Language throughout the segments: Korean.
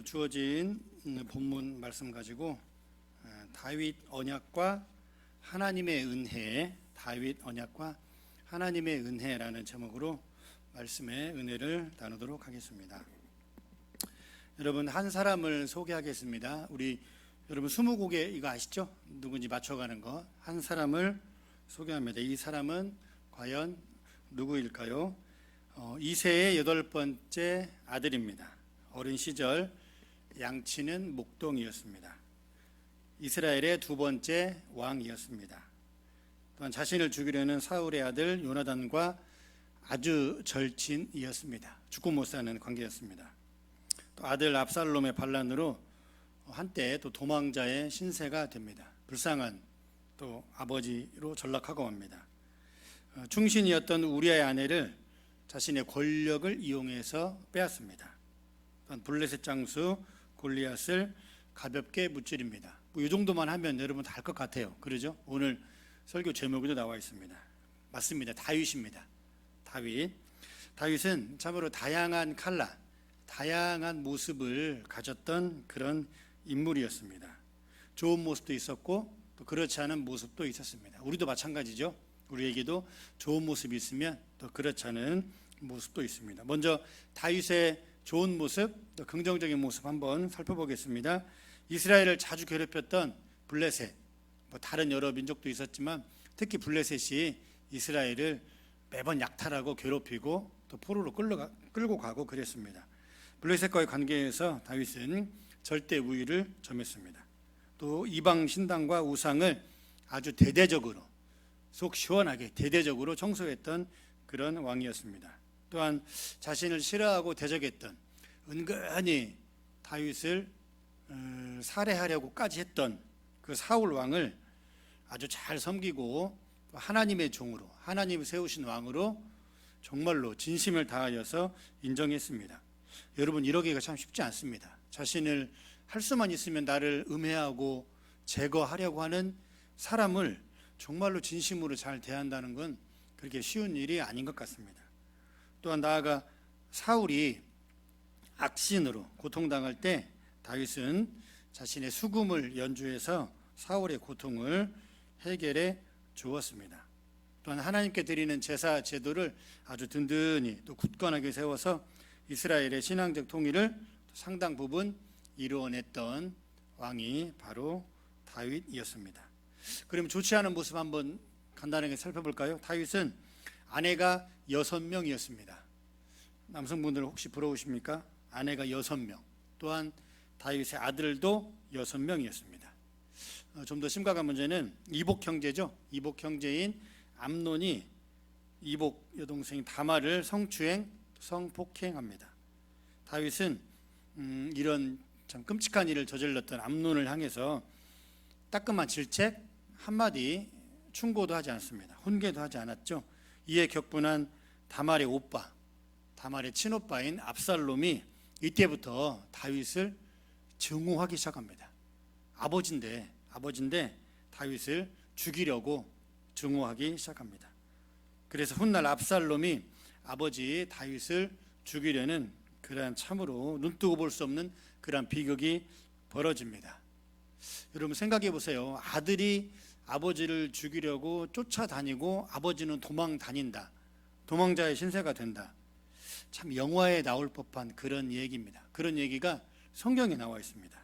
오늘 주어진 본문 말씀 가지고 다윗 언약과 하나님의 은혜, 다윗 언약과 하나님의 은혜라는 제목으로 말씀의 은혜를 나누도록 하겠습니다. 여러분, 한 사람을 소개하겠습니다. 우리 여러분 스무고개 이거 아시죠? 누군지 맞춰가는 거. 한 사람을 소개합니다. 이 사람은 과연 누구일까요? 이새의 8번째 아들입니다. 어린 시절 양치는 목동이었습니다. 이스라엘의 2번째 왕이었습니다. 또한 자신을 죽이려는 사울의 아들 요나단과 아주 절친이었습니다. 죽고 못 사는 관계였습니다. 또 아들 압살롬의 반란으로 한때 또 도망자의 신세가 됩니다. 불쌍한 또 아버지로 전락하고 맙니다. 충신이었던 우리아의 아내를 자신의 권력을 이용해서 빼앗습니다. 또한 블레셋 장수 골리앗을 가볍게 무찌릅니다. 이 정도만 하면 여러분 다 알 것 같아요. 그러죠? 오늘 설교 제목에도 나와 있습니다. 맞습니다. 다윗입니다. 다윗은 참으로 다양한 칼라, 다양한 모습을 가졌던 그런 인물이었습니다. 좋은 모습도 있었고 또 그렇지 않은 모습도 있었습니다. 우리도 마찬가지죠. 우리에게도 좋은 모습이 있으면 또 그렇지 않은 모습도 있습니다. 먼저 다윗의 좋은 모습, 또 긍정적인 모습 한번 살펴보겠습니다. 이스라엘을 자주 괴롭혔던 블레셋, 다른 여러 민족도 있었지만 특히 블레셋이 이스라엘을 매번 약탈하고 괴롭히고 또 포로로 끌고 가고 그랬습니다. 블레셋과의 관계에서 다윗은 절대 우위를 점했습니다. 또 이방 신당과 우상을 아주 대대적으로, 속 시원하게 대대적으로 청소했던 그런 왕이었습니다. 또한 자신을 싫어하고 대적했던, 은근히 다윗을 살해하려고까지 했던 그 사울 왕을 아주 잘 섬기고 하나님의 종으로, 하나님이 세우신 왕으로 정말로 진심을 다하여서 인정했습니다. 여러분, 이러기가 참 쉽지 않습니다. 자신을 할 수만 있으면 나를 음해하고 제거하려고 하는 사람을 정말로 진심으로 잘 대한다는 건 그렇게 쉬운 일이 아닌 것 같습니다. 또한 나아가 사울이 악신으로 고통당할 때 다윗은 자신의 수금을 연주해서 사울의 고통을 해결해 주었습니다. 또한 하나님께 드리는 제사 제도를 아주 든든히 또 굳건하게 세워서 이스라엘의 신앙적 통일을 상당 부분 이루어냈던 왕이 바로 다윗이었습니다. 그럼 좋지 않은 모습 한번 간단하게 살펴볼까요? 다윗은 아내가 6명이었습니다. 남성분들 혹시 부러우십니까? 아내가 6명. 또한 다윗의 아들도 6명이었습니다. 좀 더 심각한 문제는 이복 형제죠. 이복 형제인 암논이 이복 여동생 다말을 성추행, 성폭행합니다. 다윗은 이런 참 끔찍한 일을 저질렀던 암논을 향해서 따끔한 질책 한마디 충고도 하지 않습니다. 훈계도 하지 않았죠. 이에 격분한 다말의 오빠, 다말의 친오빠인 압살롬이 이때부터 다윗을 증오하기 시작합니다. 아버지인데 다윗을 죽이려고 증오하기 시작합니다. 그래서 훗날 압살롬이 아버지 다윗을 죽이려는 그러한 참으로 눈뜨고 볼 수 없는 그러한 비극이 벌어집니다. 여러분 생각해 보세요. 아들이 아버지를 죽이려고 쫓아다니고 아버지는 도망다닌다. 도망자의 신세가 된다. 참 영화에 나올 법한 그런 얘기입니다. 그런 얘기가 성경에 나와 있습니다.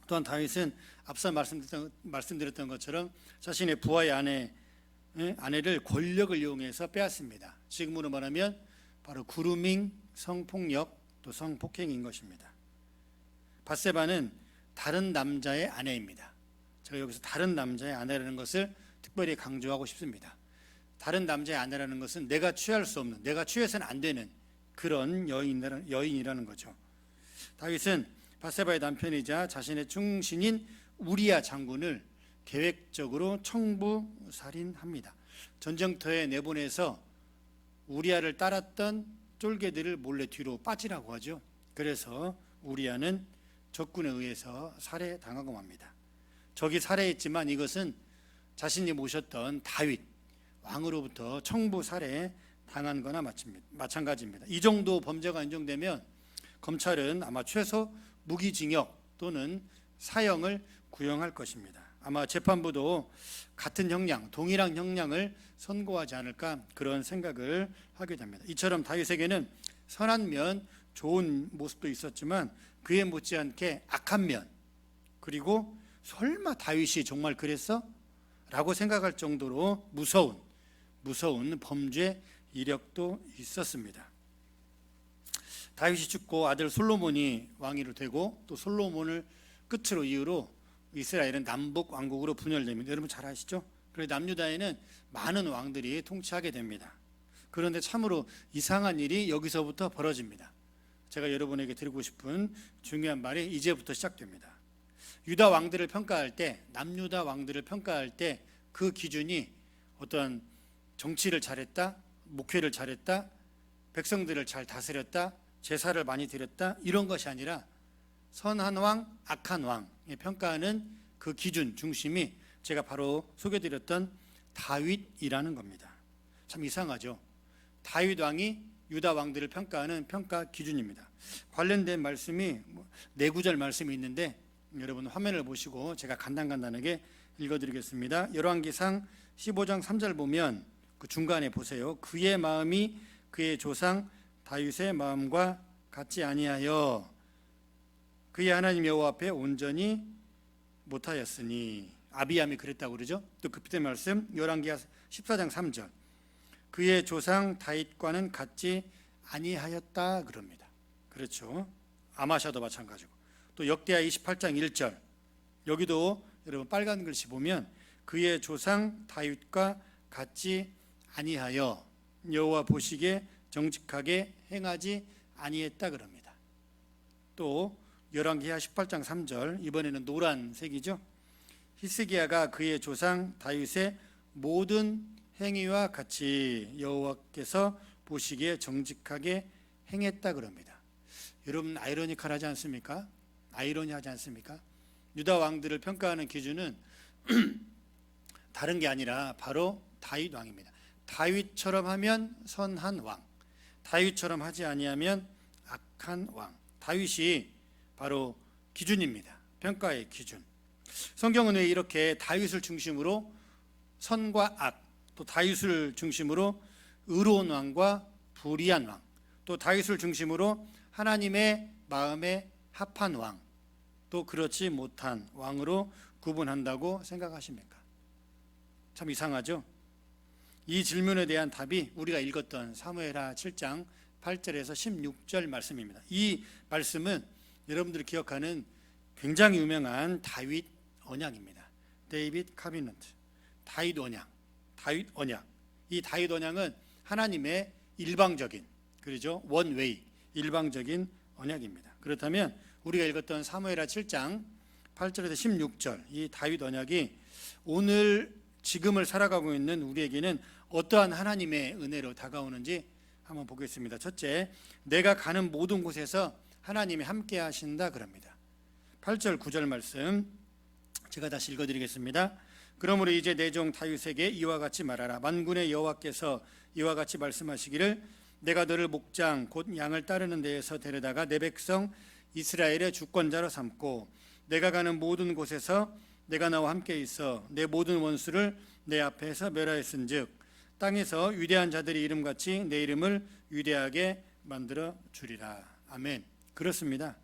또한 다윗은 앞서 말씀드렸던 것처럼 자신의 부하의 아내를 권력을 이용해서 빼앗습니다. 지금으로 말하면 바로 그루밍, 성폭력, 또 성폭행인 것입니다. 밧세바는 다른 남자의 아내입니다. 제가 여기서 다른 남자의 아내라는 것을 특별히 강조하고 싶습니다. 다른 남자의 아내라는 것은 내가 취할 수 없는, 내가 취해서는 안 되는 그런 여인이라는 거죠. 다윗은 밧세바의 남편이자 자신의 충신인 우리아 장군을 계획적으로 청부살인합니다. 전쟁터에 내보내서 우리아를 따랐던 쫄개들을 몰래 뒤로 빠지라고 하죠. 그래서 우리아는 적군에 의해서 살해당하고 맙니다. 적이 살해했지만 이것은 자신이 모셨던 다윗 왕으로부터 청부 살해 당한 거나 마찬가지입니다. 이 정도 범죄가 인정되면 검찰은 아마 최소 무기징역 또는 사형을 구형할 것입니다. 아마 재판부도 같은 형량, 동일한 형량을 선고하지 않을까 그런 생각을 하게 됩니다. 이처럼 다윗에게는 선한 면, 좋은 모습도 있었지만 그에 못지않게 악한 면, 그리고 설마 다윗이 정말 그랬어? 라고 생각할 정도로 무서운 범죄 이력도 있었습니다. 다윗이 죽고 아들 솔로몬이 왕위로 되고 또 솔로몬을 끝으로 이후로 이스라엘은 남북 왕국으로 분열됩니다. 여러분 잘 아시죠? 그래서 남유다에는 많은 왕들이 통치하게 됩니다. 그런데 참으로 이상한 일이 여기서부터 벌어집니다. 제가 여러분에게 드리고 싶은 중요한 말이 이제부터 시작됩니다. 유다 왕들을 평가할 때, 남유다 왕들을 평가할 때 그 기준이 어떤 정치를 잘했다, 목회를 잘했다, 백성들을 잘 다스렸다, 제사를 많이 드렸다 이런 것이 아니라 선한 왕, 악한 왕의 평가하는 그 기준 중심이 제가 바로 소개드렸던 다윗이라는 겁니다. 참 이상하죠. 다윗 왕이 유다 왕들을 평가하는 평가 기준입니다. 관련된 말씀이 4구절 말씀이 있는데 여러분 화면을 보시고 제가 간단하게 읽어드리겠습니다. 열왕기상 15장 3절 보면 그 중간에 보세요. 그의 마음이 그의 조상 다윗의 마음과 같지 아니하여 그의 하나님 여호와 앞에 온전히 못하였으니, 아비암이 그랬다고 그러죠. 또 그 밑에 말씀 열왕기하 14장 3절 그의 조상 다윗과는 같지 아니하였다 그럽니다. 그렇죠. 아마샤도 마찬가지고, 또 역대하 28장 1절 여기도 여러분 빨간 글씨 보면 그의 조상 다윗과 같지 아니하여 여호와 보시기에 정직하게 행하지 아니했다 그럽니다. 또 열왕기하 18장 3절 이번에는 노란색이죠. 히스기야가 그의 조상 다윗의 모든 행위와 같이 여호와께서 보시기에 정직하게 행했다 그럽니다. 여러분 아이러니컬하지 않습니까? 아이러니하지 않습니까? 유다 왕들을 평가하는 기준은 다른 게 아니라 바로 다윗 왕입니다. 다윗처럼 하면 선한 왕, 다윗처럼 하지 아니하면 악한 왕. 다윗이 바로 기준입니다. 평가의 기준. 성경은 왜 이렇게 다윗을 중심으로 선과 악, 또 다윗을 중심으로 의로운 왕과 불의한 왕, 또 다윗을 중심으로 하나님의 마음에 합한 왕, 또 그렇지 못한 왕으로 구분한다고 생각하십니까? 참 이상하죠? 이 질문에 대한 답이 우리가 읽었던 사무엘하 7장 8절에서 16절 말씀입니다. 이 말씀은 여러분들이 기억하는 굉장히 유명한 다윗 언약입니다. 데이빗 카비넌트, 다윗 언약, 다윗 언약. 이 다윗 언약은 하나님의 일방적인, 그렇죠? 원웨이, 일방적인 언약입니다. 그렇다면 우리가 읽었던 사무엘하 7장 8절에서 16절 이 다윗 언약이 오늘 지금을 살아가고 있는 우리에게는 어떠한 하나님의 은혜로 다가오는지 한번 보겠습니다. 첫째, 내가 가는 모든 곳에서 하나님이 함께 하신다 그럽니다. 8절 9절 말씀 제가 다시 읽어드리겠습니다. 그러므로 이제 내 종 다윗에게 이와 같이 말하라. 만군의 여호와께서 이와 같이 말씀하시기를 내가 너를 목장 곧 양을 따르는 데에서 데려다가 내 백성 이스라엘의 주권자로 삼고 내가 가는 모든 곳에서 내가 나와 함께 있어 내 모든 원수를 내 앞에서 멸하였은즉 땅에서 위대한 자들의 이름같이 내 이름을 위대하게 만들어 주리라. 아멘. 그렇습니다.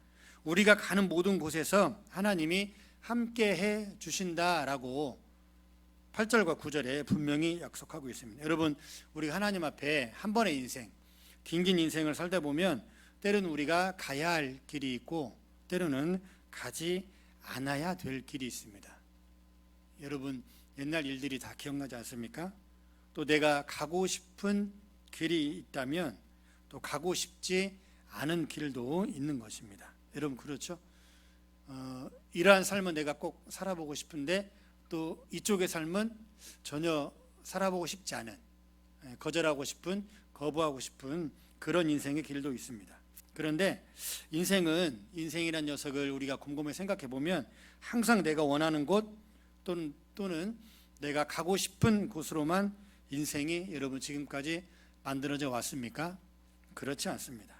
우리가 가는 모든 곳에서 하나님이 함께 해 주신다라고 8절과 9절에 분명히 약속하고 있습니다. 여러분, 우리가 하나님 앞에 한 번의 인생, 긴 인생을 살다 보면 때로는 우리가 가야 할 길이 있고 때로는 가지 않아야 될 길이 있습니다. 여러분 옛날 일들이 다 기억나지 않습니까? 또 내가 가고 싶은 길이 있다면 또 가고 싶지 않은 길도 있는 것입니다. 여러분 그렇죠? 이러한 삶은 내가 꼭 살아보고 싶은데 또 이쪽의 삶은 전혀 살아보고 싶지 않은, 거절하고 싶은, 거부하고 싶은 그런 인생의 길도 있습니다. 그런데 인생이란 녀석을 우리가 곰곰이 생각해 보면 항상 내가 원하는 곳 또는 내가 가고 싶은 곳으로만 인생이 여러분 지금까지 만들어져 왔습니까? 그렇지 않습니다.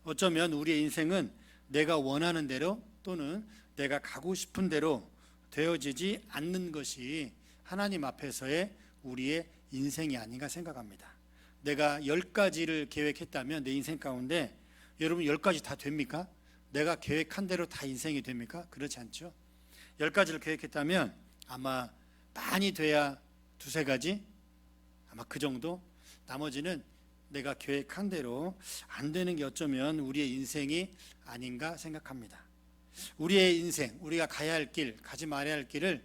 어쩌면 우리의 인생은 내가 원하는 대로 또는 내가 가고 싶은 대로 되어지지 않는 것이 하나님 앞에서의 우리의 인생이 아닌가 생각합니다. 내가 10가지를 계획했다면 내 인생 가운데 여러분 10가지 다 됩니까? 내가 계획한 대로 다 인생이 됩니까? 그렇지 않죠. 10가지를 계획했다면 아마 많이 돼야 두세 가지, 아마 그 정도. 나머지는 내가 계획한 대로 안 되는 게 어쩌면 우리의 인생이 아닌가 생각합니다. 우리의 인생, 우리가 가야 할 길, 가지 말아야 할 길을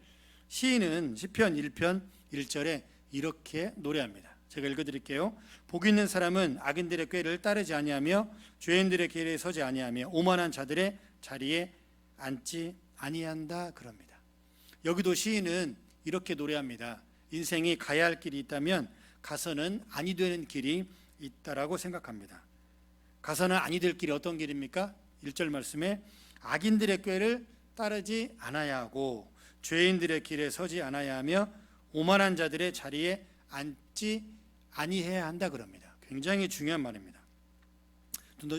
시인은 시편 1편 1절에 이렇게 노래합니다. 제가 읽어드릴게요. 복 있는 사람은 악인들의 꾀를 따르지 아니하며 죄인들의 길에 서지 아니하며 오만한 자들의 자리에 앉지 아니한다 그럽니다. 여기도 시인은 이렇게 노래합니다. 인생이 가야 할 길이 있다면 가서는 아니 되는 길이 있다라고 생각합니다. 가서는 아니 될 길이 어떤 길입니까? 1절 말씀에 악인들의 꾀를 따르지 않아야 하고 죄인들의 길에 서지 않아야 하며 오만한 자들의 자리에 앉지 아니해야 한다 그럽니다. 굉장히 중요한 말입니다.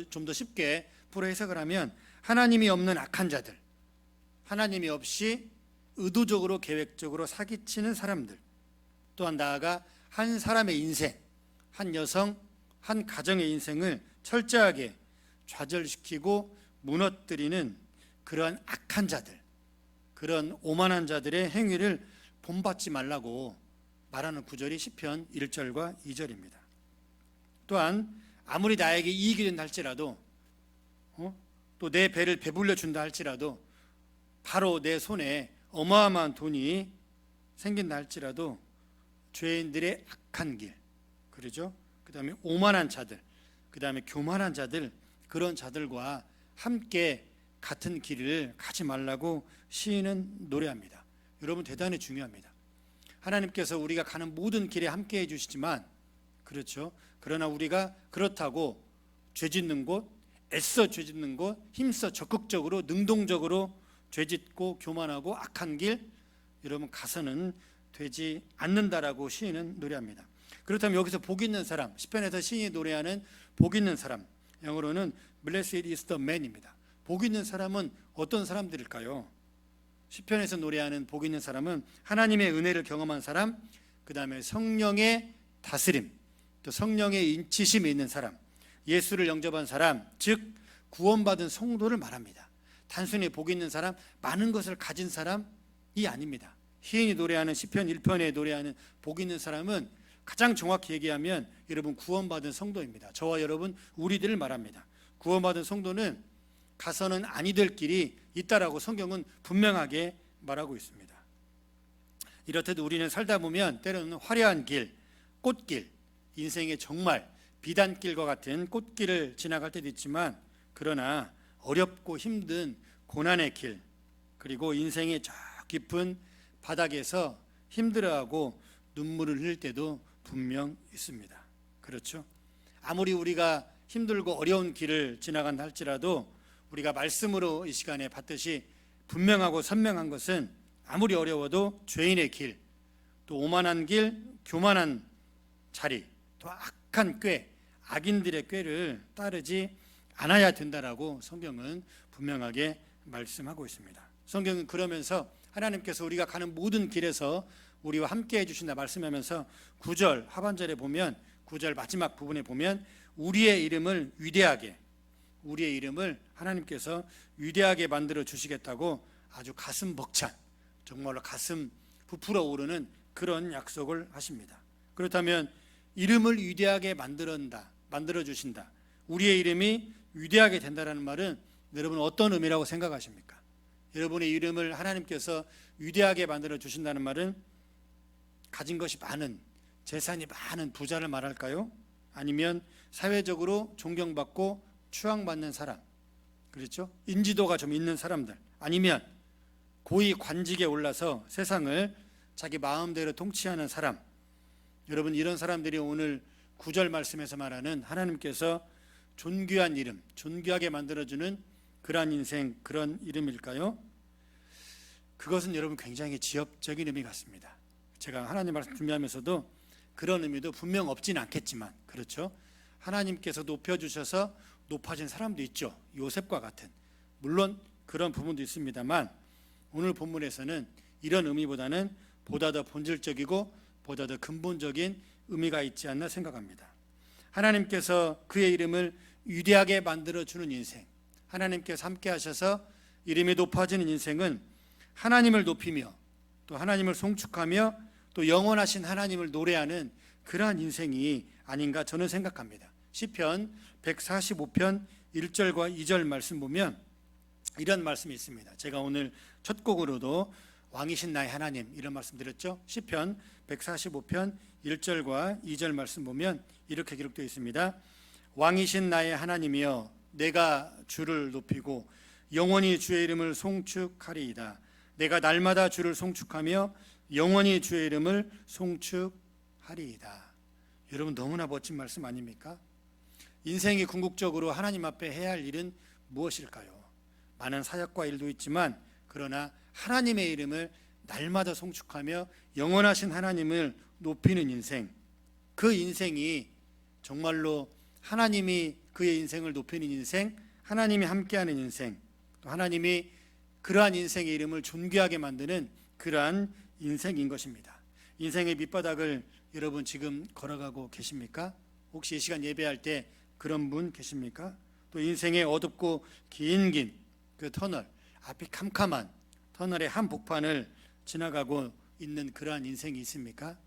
좀 더 쉽게 풀어 해석을 하면 하나님이 없는 악한 자들, 하나님이 없이 의도적으로 계획적으로 사기치는 사람들, 또한 나아가 한 사람의 인생, 한 여성, 한 가정의 인생을 철저하게 좌절시키고 무너뜨리는 그런 악한 자들, 그런 오만한 자들의 행위를 본받지 말라고 말하는 구절이 시편 1절과 2절입니다. 또한 아무리 나에게 이익이 된다 할지라도 또 내 배를 배불려 준다 할지라도 바로 내 손에 어마어마한 돈이 생긴다 할지라도 죄인들의 악한 길, 그러죠? 그 다음에 오만한 자들, 그 다음에 교만한 자들, 그런 자들과 함께 같은 길을 가지 말라고 시인은 노래합니다. 여러분 대단히 중요합니다. 하나님께서 우리가 가는 모든 길에 함께 해주시지만, 그렇죠? 그러나 우리가 그렇다고 죄짓는 곳, 애써 죄짓는 곳, 힘써 적극적으로 능동적으로 죄짓고 교만하고 악한 길, 여러분 가서는 되지 않는다라고 시인은 노래합니다. 그렇다면 여기서 복 있는 사람, 시편에서 시인이 노래하는 복 있는 사람, 영어로는 Blessed is the man입니다. 복 있는 사람은 어떤 사람들일까요? 시편에서 노래하는 복 있는 사람은 하나님의 은혜를 경험한 사람, 그 다음에 성령의 다스림, 또 성령의 인치심이 있는 사람, 예수를 영접한 사람, 즉 구원받은 성도를 말합니다. 단순히 복 있는 사람, 많은 것을 가진 사람이 아닙니다. 시인이 노래하는 시편 1편에 노래하는 복 있는 사람은 가장 정확히 얘기하면 여러분 구원받은 성도입니다. 저와 여러분 우리들을 말합니다. 구원받은 성도는 가서는 아니 될 길이 있다라고 성경은 분명하게 말하고 있습니다. 이렇듯 우리는 살다 보면 때로는 화려한 길, 꽃길, 인생의 정말 비단길과 같은 꽃길을 지나갈 때도 있지만, 그러나 어렵고 힘든 고난의 길, 그리고 인생의 저 깊은 바닥에서 힘들어하고 눈물을 흘릴 때도 분명 있습니다. 그렇죠? 아무리 우리가 힘들고 어려운 길을 지나간다 할지라도 우리가 말씀으로 이 시간에 봤듯이 분명하고 선명한 것은 아무리 어려워도 죄인의 길, 또 오만한 길, 교만한 자리, 또 악한 꾀, 악인들의 꾀를 따르지 않아야 된다라고 성경은 분명하게 말씀하고 있습니다. 성경은 그러면서 하나님께서 우리가 가는 모든 길에서 우리와 함께 해주신다 말씀하면서 9절 하반절에 보면, 9절 마지막 부분에 보면 우리의 이름을 위대하게, 우리의 이름을 하나님께서 위대하게 만들어 주시겠다고 아주 가슴 벅찬, 정말로 가슴 부풀어 오르는 그런 약속을 하십니다. 그렇다면 이름을 위대하게 만들어 주신다, 우리의 이름이 위대하게 된다라는 말은 여러분 어떤 의미라고 생각하십니까? 여러분의 이름을 하나님께서 위대하게 만들어 주신다는 말은 가진 것이 많은, 재산이 많은 부자를 말할까요? 아니면 사회적으로 존경받고 추앙받는 사람, 그렇죠? 인지도가 좀 있는 사람들, 아니면 고위 관직에 올라서 세상을 자기 마음대로 통치하는 사람, 여러분 이런 사람들이 오늘 9절 말씀에서 말하는 하나님께서 존귀한 이름, 존귀하게 만들어주는 그러한 인생, 그런 이름일까요? 그것은 여러분 굉장히 지엽적인 의미 같습니다. 제가 하나님 말씀 준비하면서도 그런 의미도 분명 없진 않겠지만, 그렇죠? 하나님께서 높여주셔서 높아진 사람도 있죠. 요셉과 같은. 물론 그런 부분도 있습니다만 오늘 본문에서는 이런 의미보다는 보다 더 본질적이고 보다 더 근본적인 의미가 있지 않나 생각합니다. 하나님께서 그의 이름을 위대하게 만들어주는 인생, 하나님께서 함께 하셔서 이름이 높아지는 인생은 하나님을 높이며 또 하나님을 송축하며 또 영원하신 하나님을 노래하는 그러한 인생이 아닌가 저는 생각합니다. 시편 145편 1절과 2절 말씀 보면 이런 말씀이 있습니다. 제가 오늘 첫 곡으로도 왕이신 나의 하나님 이런 말씀 드렸죠. 시편 145편 1절과 2절 말씀 보면 이렇게 기록되어 있습니다. 왕이신 나의 하나님이여 내가 주를 높이고 영원히 주의 이름을 송축하리이다. 내가 날마다 주를 송축하며 영원히 주의 이름을 송축하리이다. 여러분 너무나 멋진 말씀 아닙니까? 인생이 궁극적으로 하나님 앞에 해야 할 일은 무엇일까요? 많은 사역과 일도 있지만 그러나 하나님의 이름을 날마다 송축하며 영원하신 하나님을 높이는 인생, 그 인생이 정말로 하나님이 그의 인생을 높이는 인생, 하나님이 함께하는 인생, 또 하나님이 그러한 인생의 이름을 존귀하게 만드는 그러한 인생인 것입니다. 인생의 밑바닥을 여러분 지금 걸어가고 계십니까? 혹시 이 시간 예배할 때 그런 분 계십니까? 또 인생의 어둡고 긴 그 터널, 앞이 캄캄한 터널의 한복판을 지나가고 있는 그러한 인생이 있습니까?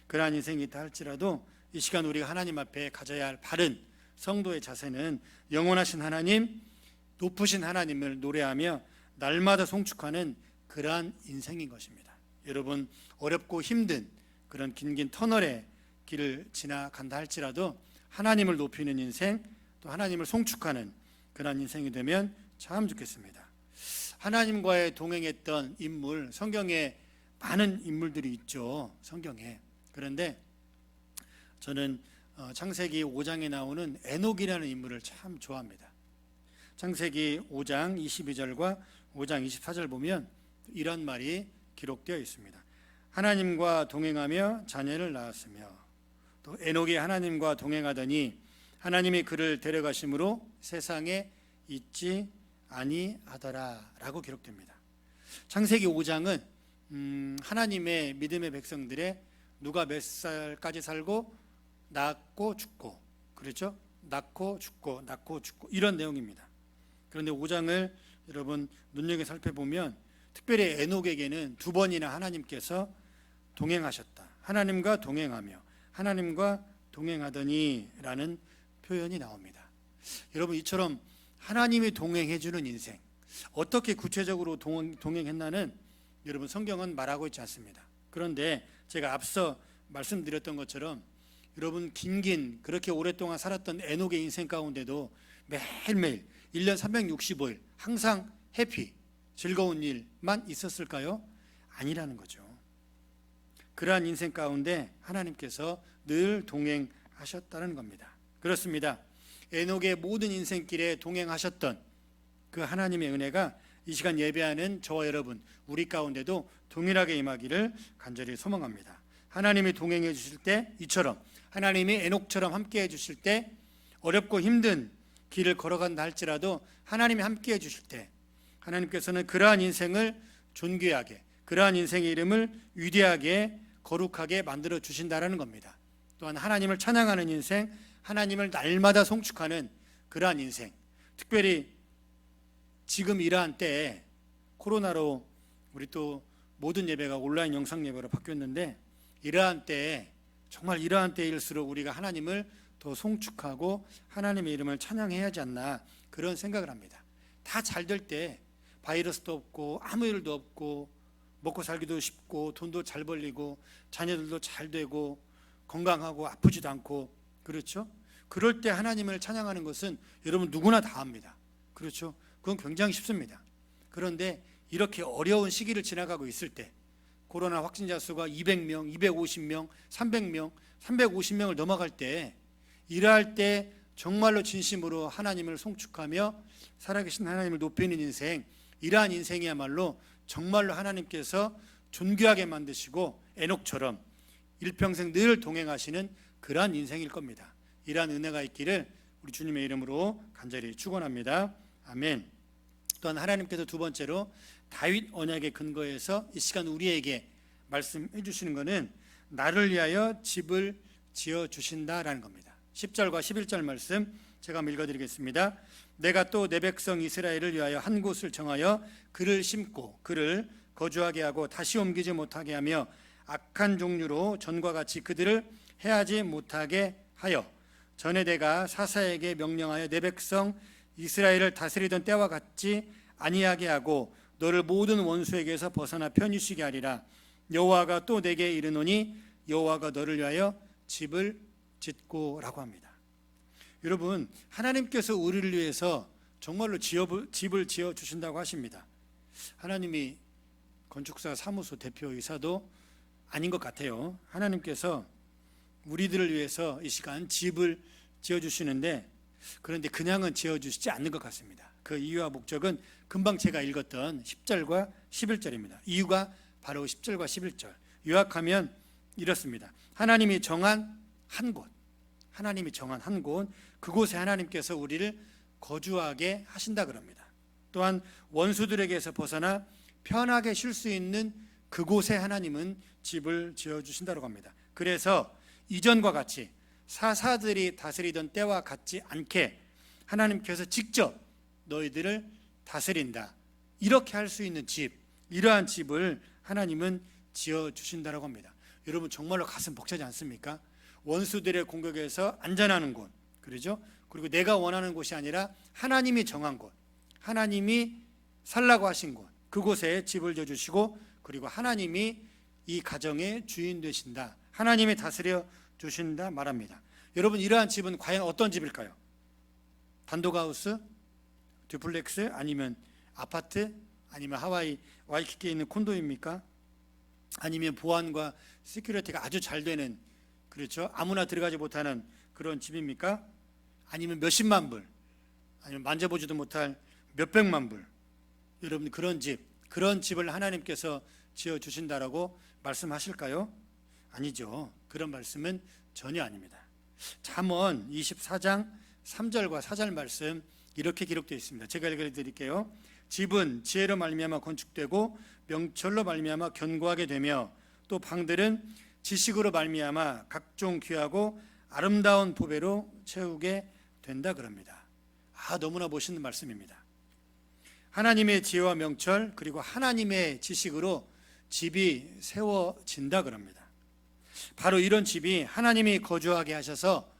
그러한 인생이 있다 할지라도 이 시간 우리가 하나님 앞에 가져야 할 바른 성도의 자세는 영원하신 하나님, 높으신 하나님을 노래하며 날마다 송축하는 그러한 인생인 것입니다. 여러분 어렵고 힘든 그런 긴 터널의 길을 지나간다 할지라도 하나님을 높이는 인생, 또 하나님을 송축하는 그러한 인생이 되면 참 좋겠습니다. 하나님과의 동행했던 인물, 성경에 많은 인물들이 있죠. 성경에. 그런데 저는 창세기 5장에 나오는 에녹이라는 인물을 참 좋아합니다. 창세기 5장 22절과 5장 24절 보면 이런 말이 기록되어 있습니다. 하나님과 동행하며 자녀를 낳았으며 또 에녹이 하나님과 동행하더니 하나님이 그를 데려가심으로 세상에 있지 아니하더라 라고 기록됩니다. 창세기 5장은 하나님의 믿음의 백성들의 누가 몇 살까지 살고 낳고 죽고, 그렇죠? 낳고 죽고 이런 내용입니다. 그런데 5장을 여러분 눈여겨 살펴보면 특별히 에녹에게는 두 번이나 하나님께서 동행하셨다, 하나님과 동행하며 하나님과 동행하더니 라는 표현이 나옵니다. 여러분 이처럼 하나님이 동행해주는 인생, 어떻게 구체적으로 동행했나는 여러분 성경은 말하고 있지 않습니다. 그런데 제가 앞서 말씀드렸던 것처럼 여러분 긴 그렇게 오랫동안 살았던 에녹의 인생 가운데도 매일매일 1년 365일 항상 해피, 즐거운 일만 있었을까요? 아니라는 거죠. 그러한 인생 가운데 하나님께서 늘 동행하셨다는 겁니다. 그렇습니다. 에녹의 모든 인생길에 동행하셨던 그 하나님의 은혜가 이 시간 예배하는 저와 여러분 우리 가운데도 동일하게 임하기를 간절히 소망합니다. 하나님이 동행해 주실 때 이처럼 하나님이 에녹처럼 함께 해 주실 때 어렵고 힘든 길을 걸어간다 할지라도 하나님이 함께 해 주실 때 하나님께서는 그러한 인생을 존귀하게, 그러한 인생의 이름을 위대하게 거룩하게 만들어 주신다라는 겁니다. 또한 하나님을 찬양하는 인생, 하나님을 날마다 송축하는 그러한 인생, 특별히 지금 이러한 때에 코로나로 우리 또 모든 예배가 온라인 영상 예배로 바뀌었는데 이러한 때에 정말 이러한 때일수록 우리가 하나님을 더 송축하고 하나님의 이름을 찬양해야 하지 않나 그런 생각을 합니다. 다 잘 될 때 바이러스도 없고 아무 일도 없고 먹고 살기도 쉽고 돈도 잘 벌리고 자녀들도 잘 되고 건강하고 아프지도 않고, 그렇죠? 그럴 때 하나님을 찬양하는 것은 여러분 누구나 다 합니다. 그렇죠? 그건 굉장히 쉽습니다. 그런데 이렇게 어려운 시기를 지나가고 있을 때 코로나 확진자 수가 200명, 250명, 300명, 350명을 넘어갈 때 이러할 때 정말로 진심으로 하나님을 송축하며 살아계신 하나님을 높이는 인생, 이러한 인생이야말로 정말로 하나님께서 존귀하게 만드시고 에녹처럼 일평생 늘 동행하시는 그러한 인생일 겁니다. 이러한 은혜가 있기를 우리 주님의 이름으로 간절히 축원합니다. 아멘. 또한 하나님께서 두 번째로 다윗 언약의 근거에서 이 시간 우리에게 말씀해 주시는 것은 나를 위하여 집을 지어 주신다라는 겁니다. 10절과 11절 말씀 제가 한번 읽어드리겠습니다. 내가 또 내 백성 이스라엘을 위하여 한 곳을 정하여 그를 심고 그를 거주하게 하고 다시 옮기지 못하게 하며 악한 종류로 전과 같이 그들을 해하지 못하게 하여 전에 내가 사사에게 명령하여 내 백성 이스라엘을 다스리던 때와 같지 아니하게 하고 너를 모든 원수에게서 벗어나 편히 쉬게 하리라. 여호와가 또 내게 이르노니 여호와가 너를 위하여 집을 짓고라고 합니다. 여러분, 하나님께서 우리를 위해서 정말로 집을 지어 주신다고 하십니다. 하나님이 건축사 사무소 대표이사도 아닌 것 같아요. 하나님께서 우리들을 위해서 이 시간 집을 지어 주시는데, 그런데 그냥은 지어 주시지 않는 것 같습니다. 그 이유와 목적은 금방 제가 읽었던 10절과 11절입니다. 이유가 바로 10절과 11절. 요약하면 이렇습니다. 하나님이 정한 한 곳, 그곳에 하나님께서 우리를 거주하게 하신다 그럽니다. 또한 원수들에게서 벗어나 편하게 쉴 수 있는 그곳에 하나님은 집을 지어 주신다고 합니다. 그래서 이전과 같이 사사들이 다스리던 때와 같지 않게 하나님께서 직접 너희들을 다스린다, 이렇게 할 수 있는 집, 이러한 집을 하나님은 지어 주신다고 합니다. 여러분, 정말로 가슴 벅차지 않습니까? 원수들의 공격에서 안전하는 곳, 그러죠? 그리고 내가 원하는 곳이 아니라 하나님이 정한 곳, 하나님이 살라고 하신 곳, 그곳에 집을 지어 주시고, 그리고 하나님이 이 가정의 주인 되신다, 하나님이 다스려 주신다 말합니다. 여러분, 이러한 집은 과연 어떤 집일까요? 단독하우스, 듀플렉스, 아니면 아파트, 아니면 하와이 와이키키에 있는 콘도입니까? 아니면 보안과 시큐리티가 아주 잘 되는, 그렇죠, 아무나 들어가지 못하는 그런 집입니까? 아니면 몇십만 불, 아니면 만져보지도 못할 몇백만 불. 여러분, 그런 집을 하나님께서 지어 주신다라고 말씀하실까요? 아니죠. 그런 말씀은 전혀 아닙니다. 잠언 24장 3절과 4절 말씀 이렇게 기록되어 있습니다. 제가 읽어드릴게요. 집은 지혜로 말미암아 건축되고 명철로 말미암아 견고하게 되며 또 방들은 지식으로 말미암아 각종 귀하고 아름다운 보배로 채우게 된다 그럽니다. 너무나 멋있는 말씀입니다. 하나님의 지혜와 명철, 그리고 하나님의 지식으로 집이 세워진다 그럽니다. 바로 이런 집이 하나님이 거주하게 하셔서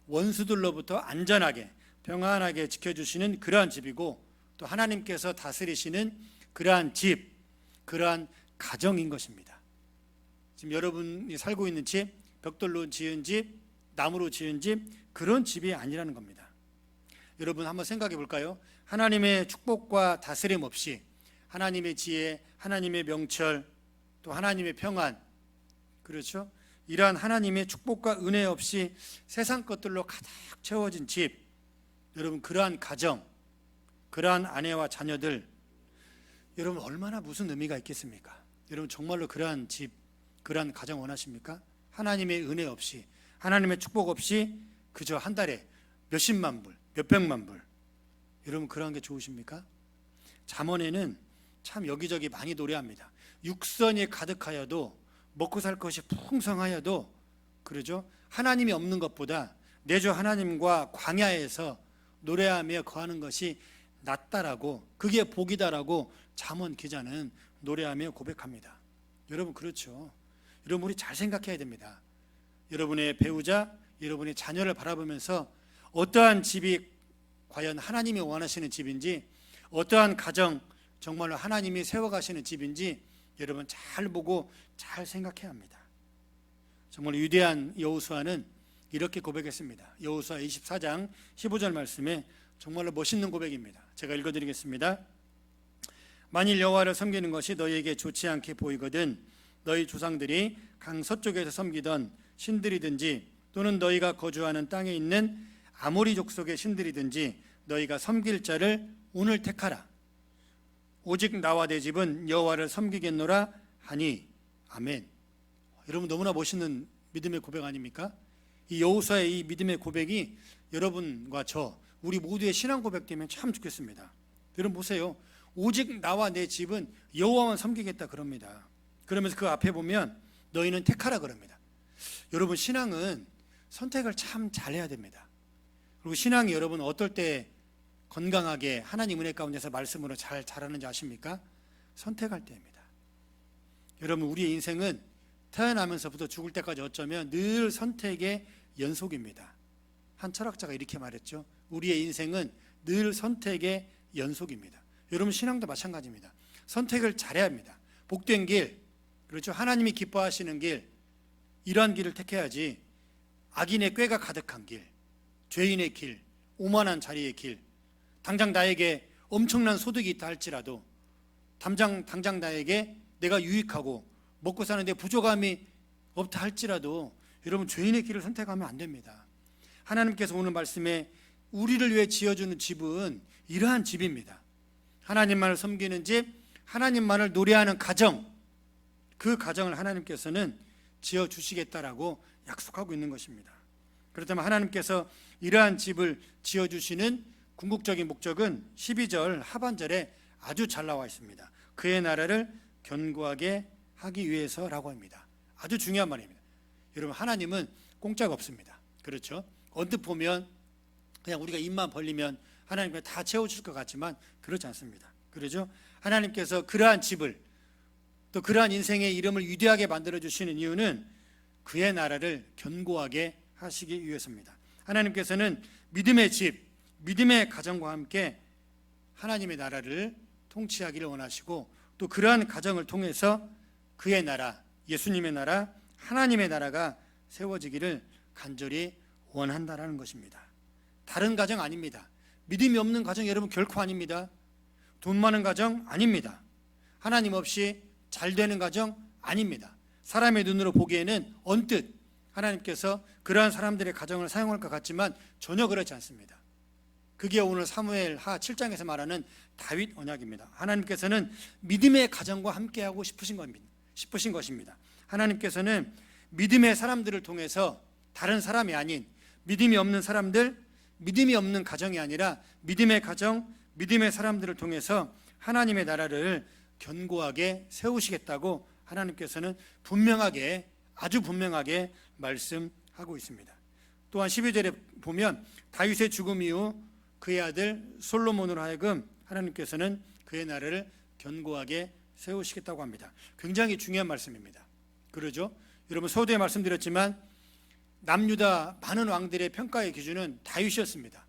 원수들로부터 안전하게 평안하게 지켜주시는 그러한 집이고, 또 하나님께서 다스리시는 그러한 집, 그러한 가정인 것입니다. 지금 여러분이 살고 있는 집, 벽돌로 지은 집, 나무로 지은 집, 그런 집이 아니라는 겁니다. 여러분, 한번 생각해 볼까요? 하나님의 축복과 다스림 없이, 하나님의 지혜, 하나님의 명철, 또 하나님의 평안, 그렇죠? 이러한 하나님의 축복과 은혜 없이 세상 것들로 가득 채워진 집, 여러분, 그러한 가정, 그러한 아내와 자녀들, 여러분 얼마나 무슨 의미가 있겠습니까? 여러분, 정말로 그러한 집, 그러한 가정 원하십니까? 하나님의 은혜 없이, 하나님의 축복 없이 그저 한 달에 몇십만 불, 몇백만 불, 여러분, 그러한 게 좋으십니까? 잠언에는 참 여기저기 많이 노래합니다. 육선이 가득하여도, 먹고 살 것이 풍성하여도, 그러죠, 하나님이 없는 것보다 내 주 하나님과 광야에서 노래하며 거하는 것이 낫다라고, 그게 복이다라고 잠언 기자는 노래하며 고백합니다. 여러분, 그렇죠. 여러분, 우리 잘 생각해야 됩니다. 여러분의 배우자, 여러분의 자녀를 바라보면서 어떠한 집이 과연 하나님이 원하시는 집인지, 어떠한 가정 정말로 하나님이 세워가시는 집인지 여러분 잘 보고 잘 생각해야 합니다. 정말 위대한 여호수아는 이렇게 고백했습니다. 여호수아 24장 15절 말씀에 정말로 멋있는 고백입니다. 제가 읽어드리겠습니다. 만일 여호와를 섬기는 것이 너희에게 좋지 않게 보이거든 너희 조상들이 강 서쪽에서 섬기던 신들이든지 또는 너희가 거주하는 땅에 있는 아모리 족속의 신들이든지 너희가 섬길 자를 오늘 택하라. 오직 나와 내 집은 여호와를 섬기겠노라 하니. 아멘. 여러분, 너무나 멋있는 믿음의 고백 아닙니까? 이 여호수아의 이 믿음의 고백이 여러분과 저 우리 모두의 신앙 고백되면 참 좋겠습니다. 여러분 보세요. 오직 나와 내 집은 여호와만 섬기겠다 그럽니다. 그러면서 그 앞에 보면 너희는 택하라 그럽니다. 여러분 신앙은 선택을 참 잘해야 됩니다. 그리고 신앙이 여러분 어떨 때 건강하게 하나님 은혜 가운데서 말씀으로 잘 자라는지 아십니까? 선택할 때입니다. 여러분 우리의 인생은 태어나면서부터 죽을 때까지 어쩌면 늘 선택의 연속입니다. 한 철학자가 이렇게 말했죠. 우리의 인생은 늘 선택의 연속입니다. 여러분 신앙도 마찬가지입니다. 선택을 잘해야 합니다. 복된 길, 그렇죠? 하나님이 기뻐하시는 길, 이러한 길을 택해야지 악인의 꾀가 가득한 길, 죄인의 길, 오만한 자리의 길, 당장 나에게 엄청난 소득이 있다 할지라도 당장 나에게 내가 유익하고 먹고 사는데 부족함이 없다 할지라도 여러분 죄인의 길을 선택하면 안 됩니다. 하나님께서 오늘 말씀에 우리를 위해 지어주는 집은 이러한 집입니다. 하나님만을 섬기는 집, 하나님만을 노래하는 가정, 그 가정을 하나님께서는 지어주시겠다라고 약속하고 있는 것입니다. 그렇다면 하나님께서 이러한 집을 지어주시는 궁극적인 목적은 12절 하반절에 아주 잘 나와 있습니다. 그의 나라를 견고하게 하기 위해서라고 합니다. 아주 중요한 말입니다. 여러분 하나님은 공짜가 없습니다. 그렇죠? 언뜻 보면 그냥 우리가 입만 벌리면 하나님께서 다 채워줄 것 같지만 그렇지 않습니다. 그렇죠? 하나님께서 그러한 집을 또 그러한 인생의 이름을 위대하게 만들어주시는 이유는 그의 나라를 견고하게 하시기 위해서입니다. 하나님께서는 믿음의 집, 믿음의 가정과 함께 하나님의 나라를 통치하기를 원하시고 또 그러한 가정을 통해서 그의 나라, 예수님의 나라, 하나님의 나라가 세워지기를 간절히 원한다라는 것입니다. 다른 가정 아닙니다. 믿음이 없는 가정 여러분 결코 아닙니다. 돈 많은 가정 아닙니다. 하나님 없이 잘 되는 가정 아닙니다. 사람의 눈으로 보기에는 언뜻 하나님께서 그러한 사람들의 가정을 사용할 것 같지만 전혀 그렇지 않습니다. 그게 오늘 사무엘하 7장에서 말하는 다윗 언약입니다. 하나님께서는 믿음의 가정과 함께하고 싶으신 것입니다. 하나님께서는 믿음의 사람들을 통해서 다른 사람이 아닌 믿음이 없는 사람들, 믿음이 없는 가정이 아니라 믿음의 가정, 믿음의 사람들을 통해서 하나님의 나라를 견고하게 세우시겠다고 하나님께서는 분명하게, 아주 분명하게 말씀하고 있습니다. 또한 12절에 보면 다윗의 죽음 이후 그의 아들 솔로몬으로 하여금 하나님께서는 그의 나라를 견고하게 세우시겠다고 합니다. 굉장히 중요한 말씀입니다. 그러죠? 여러분 서두에 말씀드렸지만 남유다 많은 왕들의 평가의 기준은 다윗이었습니다.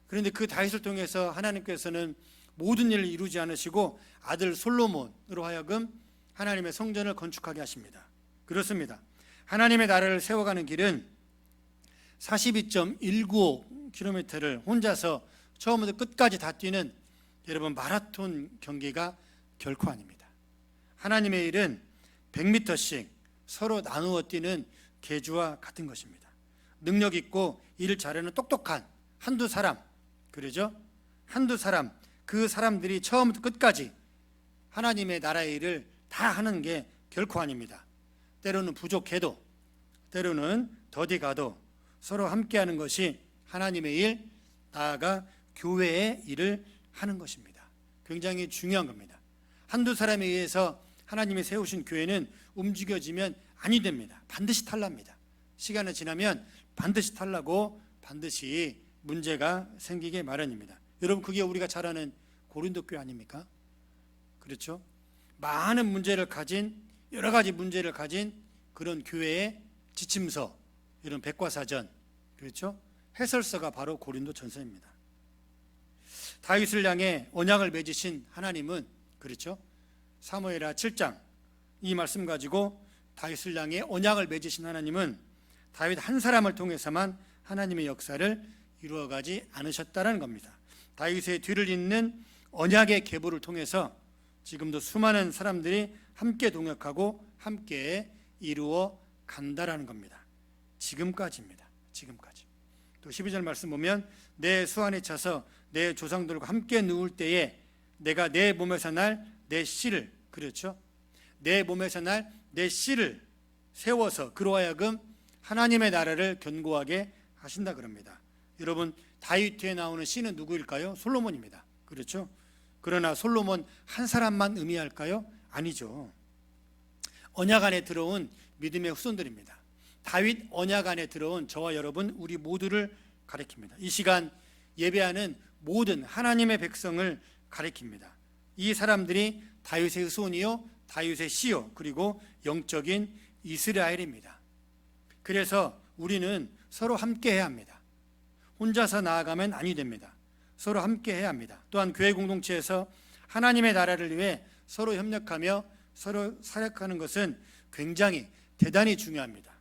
그런데 그 다윗을 통해서 하나님께서는 모든 일을 이루지 않으시고 아들 솔로몬으로 하여금 하나님의 성전을 건축하게 하십니다. 그렇습니다. 하나님의 나라를 세워가는 길은 42.195km를 혼자서 처음부터 끝까지 다 뛰는 여러분 마라톤 경기가 결코 아닙니다. 하나님의 일은 100m씩 서로 나누어 뛰는 계주와 같은 것입니다. 능력 있고 일을 잘하는 똑똑한 한두 사람, 그러죠? 한두 사람, 그 사람들이 처음부터 끝까지 하나님의 나라의 일을 다 하는 게 결코 아닙니다. 때로는 부족해도, 때로는 더디 가도 서로 함께하는 것이 하나님의 일, 나아가 교회의 일을 하는 것입니다. 굉장히 중요한 겁니다. 한두 사람에 의해서 하나님이 세우신 교회는 움직여지면 아니 됩니다. 반드시 탈납니다. 시간이 지나면 반드시 탈나고 반드시 문제가 생기게 마련입니다. 여러분 그게 우리가 잘 아는 고린도 교회 아닙니까? 그렇죠? 많은 문제를 가진, 여러 가지 문제를 가진 그런 교회의 지침서, 이런 백과사전, 그렇죠? 해설서가 바로 고린도 전서입니다. 다윗을 향해 언약을 맺으신 하나님은, 그렇죠? 사무엘하 7장 이 말씀 가지고 다윗을 향해 언약을 맺으신 하나님은 다윗 한 사람을 통해서만 하나님의 역사를 이루어가지 않으셨다는 겁니다. 다윗의 뒤를 잇는 언약의 계보를 통해서 지금도 수많은 사람들이 함께 동역하고 함께 이루어 간다라는 겁니다. 지금까지입니다. 지금까지. 또 12절 말씀 보면 내 수안에 차서 내 조상들과 함께 누울 때에 내가 내 몸에서 날 내 씨를, 그렇죠? 내 몸에서 날 내 씨를 세워서 그로 하여금 하나님의 나라를 견고하게 하신다 그럽니다. 여러분 다윗에 나오는 시는 누구일까요? 솔로몬입니다. 그렇죠? 그러나 솔로몬 한 사람만 의미할까요? 아니죠. 언약 안에 들어온 믿음의 후손들입니다. 다윗 언약 안에 들어온 저와 여러분 우리 모두를 가리킵니다. 이 시간 예배하는 모든 하나님의 백성을 가리킵니다. 이 사람들이 다윗의 후손이요 다윗의 씨요 그리고 영적인 이스라엘입니다. 그래서 우리는 서로 함께 해야 합니다. 혼자서 나아가면 아니 됩니다. 서로 함께 해야 합니다. 또한 교회 공동체에서 하나님의 나라를 위해 서로 협력하며 서로 사역하는 것은 굉장히 대단히 중요합니다.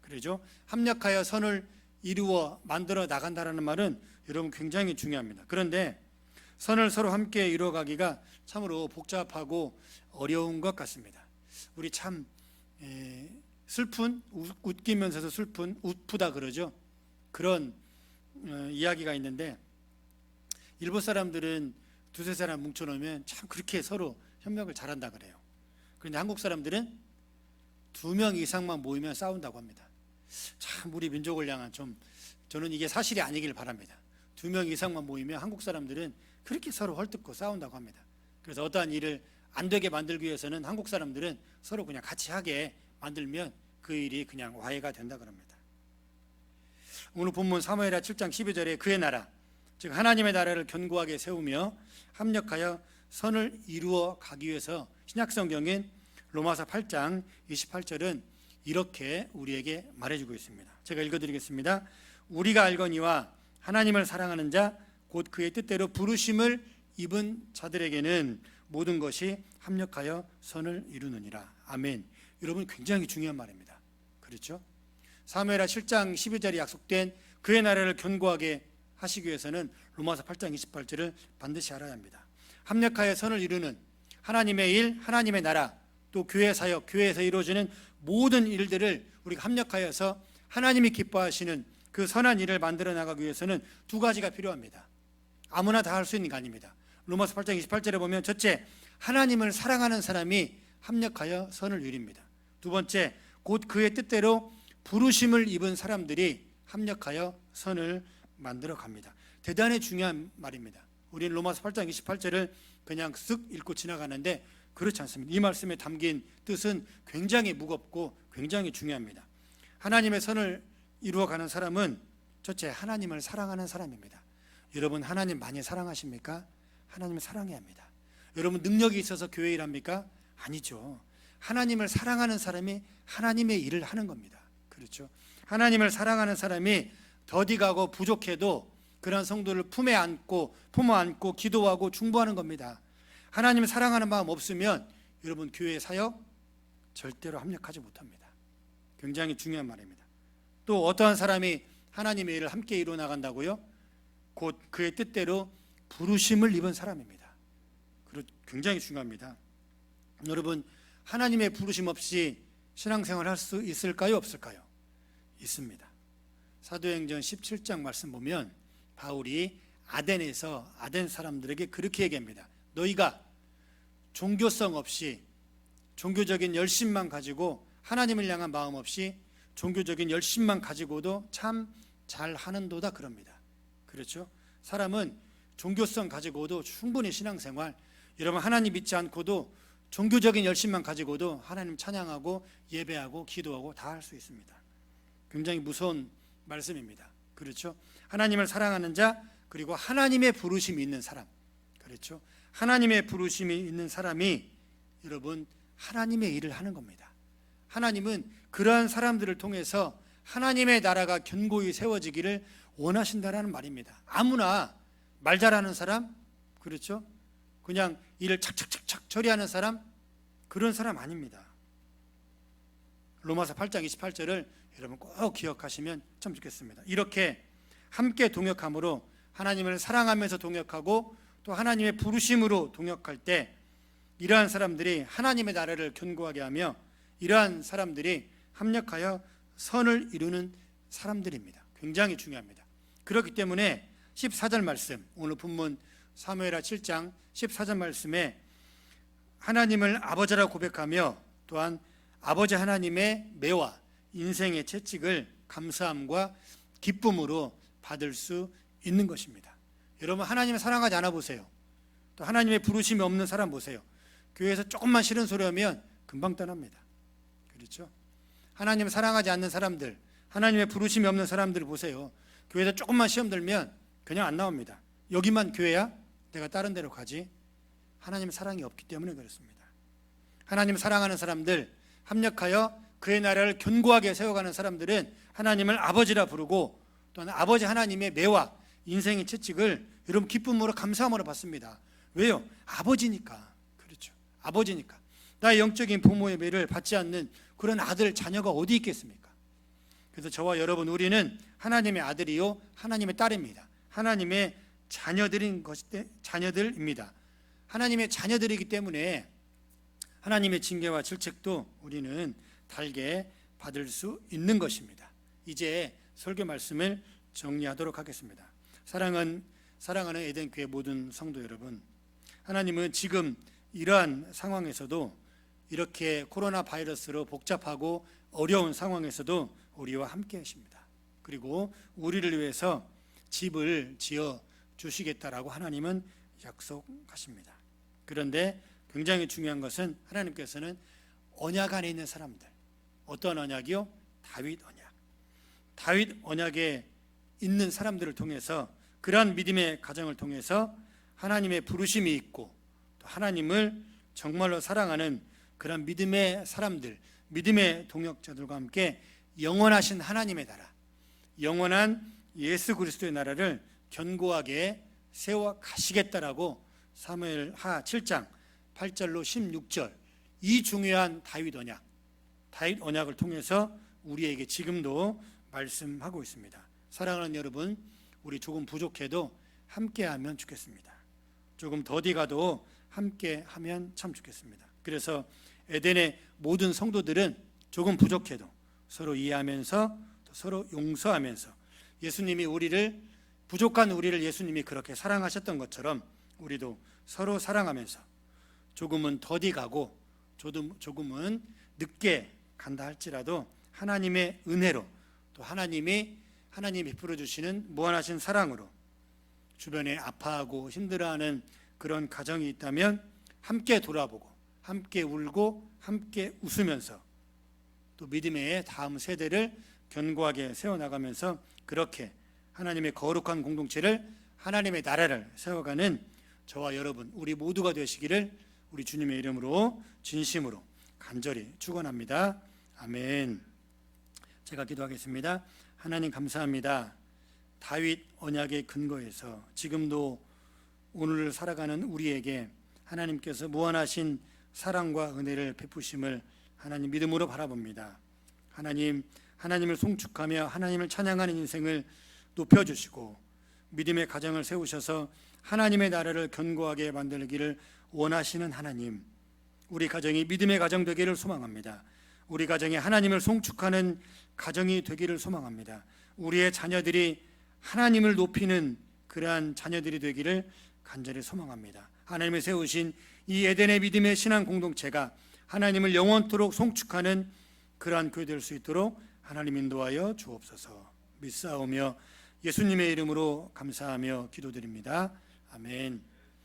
그러죠? 합력하여 선을 이루어 만들어 나간다는 말은 여러분 굉장히 중요합니다. 그런데 선을 서로 함께 이루어가기가 참으로 복잡하고 어려운 것 같습니다. 우리 참 슬픈, 웃기면서도 슬픈, 웃프다 그러죠. 그런 이야기가 있는데 일본 사람들은 두세 사람 뭉쳐놓으면 참 그렇게 서로 협력을 잘한다 그래요. 그런데 한국 사람들은 2명 이상만 모이면 싸운다고 합니다. 참 우리 민족을 향한 저는 이게 사실이 아니길 바랍니다. 2명 이상만 모이면 한국 사람들은 그렇게 서로 헐뜯고 싸운다고 합니다. 그래서 어떠한 일을 안 되게 만들기 위해서는 한국 사람들은 서로 그냥 같이 하게 만들면 그 일이 그냥 화해가 된다 그럽니다. 오늘 본문 사무엘하 7장 12절에 그의 나라 즉 하나님의 나라를 견고하게 세우며 합력하여 선을 이루어 가기 위해서 신약성경인 로마서 8장 28절은 이렇게 우리에게 말해주고 있습니다. 제가 읽어드리겠습니다. 우리가 알거니와 하나님을 사랑하는 자 곧 그의 뜻대로 부르심을 입은 자들에게는 모든 것이 합력하여 선을 이루느니라. 아멘. 여러분 굉장히 중요한 말입니다. 그렇죠? 사무엘하 7장 12절에 약속된 그의 나라를 견고하게 하시기 위해서는 로마서 8장 28절을 반드시 알아야 합니다. 합력하여 선을 이루는 하나님의 일, 하나님의 나라, 또 교회 사역, 교회에서 이루어지는 모든 일들을 우리가 합력하여서 하나님이 기뻐하시는 그 선한 일을 만들어 나가기 위해서는 2가지가 필요합니다. 아무나 다 할 수 있는 게 아닙니다. 로마서 8장 28절에 보면 첫째, 하나님을 사랑하는 사람이 합력하여 선을 이룹니다. 2번째, 곧 그의 뜻대로 부르심을 입은 사람들이 합력하여 선을 만들어 갑니다. 대단히 중요한 말입니다. 우리는 로마서 8장 28절을 그냥 쓱 읽고 지나가는데 그렇지 않습니다. 이 말씀에 담긴 뜻은 굉장히 무겁고 굉장히 중요합니다. 하나님의 선을 이루어가는 사람은 첫째 하나님을 사랑하는 사람입니다. 여러분 하나님 많이 사랑하십니까? 하나님을 사랑해야 합니다. 여러분 능력이 있어서 교회 일합니까? 아니죠. 하나님을 사랑하는 사람이 하나님의 일을 하는 겁니다. 그렇죠? 하나님을 사랑하는 사람이 더디가고 부족해도 그런 성도를 품어 안고 기도하고 중보하는 겁니다. 하나님을 사랑하는 마음 없으면 여러분 교회 사역 절대로 합력하지 못합니다. 굉장히 중요한 말입니다. 또 어떠한 사람이 하나님의 일을 함께 이루어 나간다고요? 곧 그의 뜻대로 부르심을 입은 사람입니다. 굉장히 중요합니다. 여러분 하나님의 부르심 없이 신앙생활 할 수 있을까요? 없을까요? 있습니다. 사도행전 17장 말씀 보면 바울이 아덴에서 아덴 사람들에게 그렇게 얘기합니다. 너희가 종교성 없이 종교적인 열심만 가지고 하나님을 향한 마음 없이 종교적인 열심만 가지고도 참 잘하는도다 그럽니다. 그렇죠? 사람은 종교성 가지고도 충분히 신앙생활, 여러분 하나님 믿지 않고도 종교적인 열심만 가지고도 하나님 찬양하고 예배하고 기도하고 다 할 수 있습니다. 굉장히 무서운 말씀입니다. 그렇죠? 하나님을 사랑하는 자 그리고 하나님의 부르심이 있는 사람, 그렇죠? 하나님의 부르심이 있는 사람이 여러분 하나님의 일을 하는 겁니다. 하나님은 그러한 사람들을 통해서 하나님의 나라가 견고히 세워지기를 원하신다라는 말입니다. 아무나 말 잘하는 사람, 그렇죠? 그냥 일을 착착착착 처리하는 사람, 그런 사람 아닙니다. 로마서 8장 28절을 여러분 꼭 기억하시면 참 좋겠습니다. 이렇게 함께 동역함으로 하나님을 사랑하면서 동역하고 또 하나님의 부르심으로 동역할 때 이러한 사람들이 하나님의 나라를 견고하게 하며 이러한 사람들이 합력하여 선을 이루는 사람들입니다. 굉장히 중요합니다. 그렇기 때문에 14절 말씀, 오늘 본문 사무엘하 7장 14절 말씀에 하나님을 아버지라 고백하며 또한 아버지 하나님의 매와 인생의 채찍을 감사함과 기쁨으로 받을 수 있는 것입니다. 여러분, 하나님을 사랑하지 않아 보세요. 또 하나님의 부르심이 없는 사람 보세요. 교회에서 조금만 싫은 소리 하면 금방 떠납니다. 그렇죠? 하나님을 사랑하지 않는 사람들, 하나님의 부르심이 없는 사람들 보세요. 교회에서 조금만 시험 들면 그냥 안 나옵니다. 여기만 교회야? 내가 다른 데로 가지. 하나님의 사랑이 없기 때문에 그렇습니다. 하나님을 사랑하는 사람들, 합력하여 그의 나라를 견고하게 세워가는 사람들은 하나님을 아버지라 부르고, 또는 아버지 하나님의 매와 인생의 채찍을 여러분 기쁨으로 감사함으로 받습니다. 왜요? 아버지니까. 그렇죠. 아버지니까. 나의 영적인 부모의 매를 받지 않는 그런 아들, 자녀가 어디 있겠습니까? 그래서 저와 여러분, 우리는 하나님의 아들이요 하나님의 딸입니다. 하나님의 자녀들입니다. 하나님의 자녀들이기 때문에 하나님의 징계와 질책도 우리는 달게 받을 수 있는 것입니다. 이제 설교 말씀을 정리하도록 하겠습니다. 사랑하는 에덴 교회 모든 성도 여러분, 하나님은 지금 이러한 상황에서도, 이렇게 코로나 바이러스로 복잡하고 어려운 상황에서도 우리와 함께 하십니다. 그리고 우리를 위해서 집을 지어 주시겠다라고 하나님은 약속하십니다. 그런데 굉장히 중요한 것은 하나님께서는 언약 안에 있는 사람들, 어떤 언약이요? 다윗 언약. 다윗 언약에 있는 사람들을 통해서, 그러한 믿음의 가정을 통해서 하나님의 부르심이 있고 또 하나님을 정말로 사랑하는 그런 믿음의 사람들, 믿음의 동역자들과 함께 영원하신 하나님의 나라, 영원한 예수 그리스도의 나라를 견고하게 세워 가시겠다라고 사무엘하 7장 8절로 16절, 이 중요한 다윗 언약을 통해서 우리에게 지금도 말씀하고 있습니다. 사랑하는 여러분, 우리 조금 부족해도 함께하면 좋겠습니다. 조금 더디 가도 함께하면 참 좋겠습니다. 그래서 에덴의 모든 성도들은 조금 부족해도 서로 이해하면서, 또 서로 용서하면서, 예수님이 부족한 우리를 예수님이 그렇게 사랑하셨던 것처럼 우리도 서로 사랑하면서 조금은 더디 가고 조금은 늦게 간다 할지라도 하나님의 은혜로, 또 하나님이 베풀어 주시는 무한하신 사랑으로 주변에 아파하고 힘들어하는 그런 가정이 있다면 함께 돌아보고, 함께 울고, 함께 웃으면서 또 믿음의 다음 세대를 견고하게 세워나가면서 그렇게 하나님의 거룩한 공동체를, 하나님의 나라를 세워가는 저와 여러분, 우리 모두가 되시기를 우리 주님의 이름으로 진심으로 간절히 축원합니다. 아멘. 제가 기도하겠습니다. 하나님 감사합니다. 다윗 언약의 근거에서 지금도 오늘 살아가는 우리에게 하나님께서 무한하신 사랑과 은혜를 베푸심을 하나님 믿음으로 바라봅니다. 하나님을 송축하며 하나님을 찬양하는 인생을 높여주시고 믿음의 가정을 세우셔서 하나님의 나라를 견고하게 만들기를 원하시는 하나님, 우리 가정이 믿음의 가정 되기를 소망합니다. 우리 가정이 하나님을 송축하는 가정이 되기를 소망합니다. 우리의 자녀들이 하나님을 높이는 그러한 자녀들이 되기를 간절히 소망합니다. 하나님이 세우신 이 에덴의 믿음의 신앙 공동체가 하나님을 영원토록 송축하는 그러한 교회 될 수 있도록 하나님 인도하여 주옵소서. 믿사오며 예수님의 이름으로 감사하며 기도드립니다. 아멘.